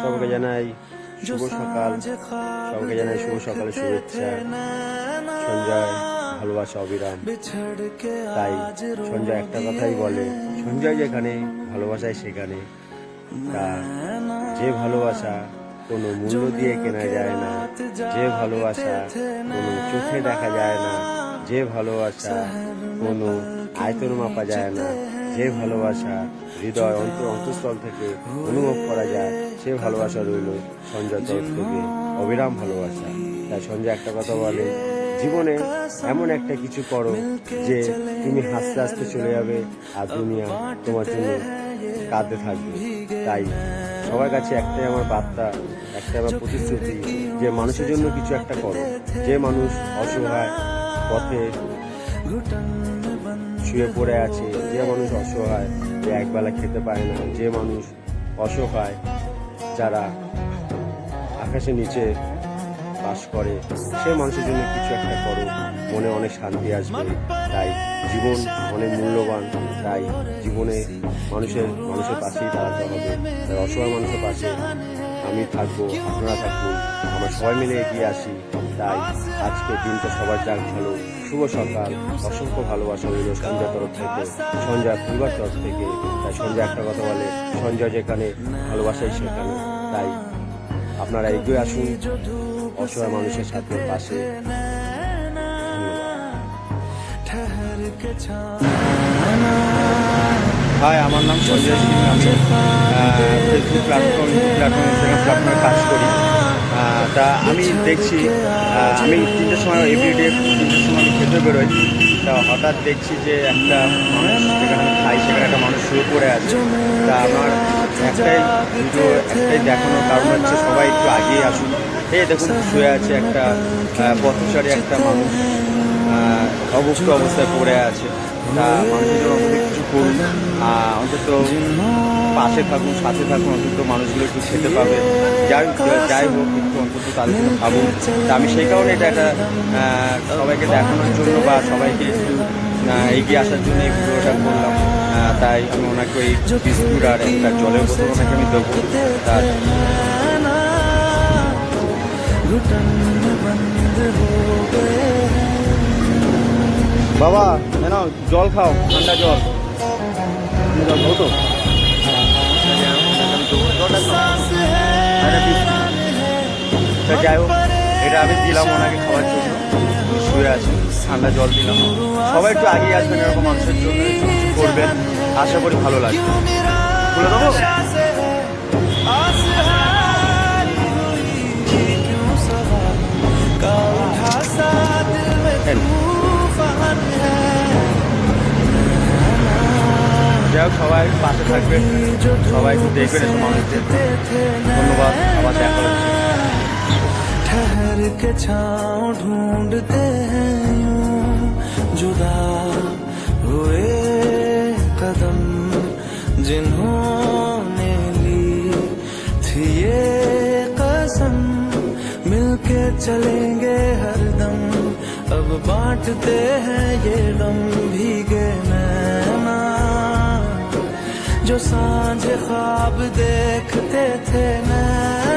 সবাইকে জানাই শুভ সকাল, সবাইকে জানাই শুভ সকালের শুভেচ্ছা। সঞ্জয় ভালোবাসা অবিরাম। তাই সঞ্জয় একটা কথাই বলে, সঞ্জয় যেখানে ভালোবাসায় সেখানে। তা যে ভালোবাসা কোনো মূল্য দিয়ে কেনা যায় না, যে ভালোবাসা কোনো চোখে দেখা যায় না, যে ভালোবাসা কোনো আয়তন মাপা যায় না, যে ভালোবাসা হৃদয় অন্তঃস্থল থেকে অনুভব করা যায়, সে ভালোবাসা রইল সঞ্জয় তরফ থেকে অবিরাম ভালোবাসা। তাই সঞ্জয় একটা কথা বলে, জীবনে এমন একটা কিছু করো যে তুমি হাসতে হাসতে চলে যাবে আর দুনিয়া তোমার জন্য কাঁদতে থাকবে। তাই সবার কাছে একটাই আমার বার্তা, একটাই আমার প্রতিশ্রুতি যে মানুষের জন্য কিছু একটা করো। যে মানুষ অসহায় পথে শুয়ে পড়ে আছে, যে মানুষ অসহায়, যে একবেলা খেতে পায় না, যে মানুষ অসহায়, যারা আকাশের নিচে বাস করে, সে মানুষের জন্য কিছু একটা করো, মনে অনেক শান্তি আসবে। তাই জীবন অনেক মূল্যবান, তাই জীবনে মানুষের পাশেই দাঁড়াতে হবে। তাই অসহায় মানুষের পাশে আমি থাকবো, আপনারা থাকবো, আমরা সবাই মিলে এগিয়ে আসি। তাই আজকের দিনটা সবার যাক ভালো। শুভ সকাল, অসংখ্য ভালোবাসা রইল সঞ্জয় তরফ থেকে, সঞ্জয় পরিবার তরফ থেকে। তাই সঞ্জয় একটা কথা বলে, সঞ্জয় যেখানে ভালোবাসাই সেখানে। তাই আপনারা এগিয়ে আসুন অসহায় মানুষের সাথে পাশে। হাই, আমার নাম সঞ্জয় সিং। আমি ফেসবুক প্ল্যাটফর্ম, ইনস্টাগ্রাম প্ল্যাটফর্মে কাজ করি। তা আমি দেখছি, আমি 3টের সময় এভরিডে 3টের সময় আমি খেতে বেরোই। তা হঠাৎ দেখছি যে একটা মানুষ, যেখানে আমি খাই সেখানে একটা মানুষ শুয়ে পড়ে আছে। তা আমার একটাই ভিডিও, একটাই দেখানোর কারণ হচ্ছে সবাই একটু আগিয়ে আসুন। এই দেখুন শুয়ে আছে একটা পথচারী একটা মানুষ, অবস্থ অবস্থায় পড়ে আছে। তা মানুষের জন্য অন্তত কিছু করুন, অন্তত পাশে থাকুন, সাথে থাকুন, অন্তত মানুষগুলো একটু খেতে পাবে। যাই হোক একটু অন্তত তাদের জন্য ভাবুন। তা আমি সেই কারণে এটা একটা সবাইকে দেখানোর জন্য বা সবাইকে একটু এগিয়ে আসার জন্য এই ভিডিওটা করলাম। তাই আমি ওনাকে ওই বিস্কুট আর একটা জলের বোতল ওনাকে আমি দেবো। তার বাবা কেন জল খাও, ঠান্ডা জল, জল খাও তো। যাই হোক এটা আমি দিলাম ওনাকে খাওয়ার জন্য, শুয়ে আছে, ঠান্ডা জল দিলাম। সবাই একটু আগিয়ে আসবেন, এরকম মানুষের জন্য একটু কিছু করবেন, আশা করি ভালো লাগবে। বলে দেবো যাই হোক, সবাই পাশে থাকবেন, সবাই একটু দেখবেন এসব মানুষদের। ধন্যবাদ, আবার দেখা হচ্ছে। ठहर के छाँव ढूंढते हैं यूं जुदा हुए कदम, जिन्होंने ली थी ये कसम, मिलके चलेंगे हरदम, अब बांटते हैं ये गम। भीगे नैना जो सांझ ख्वाब देखते थे, नैना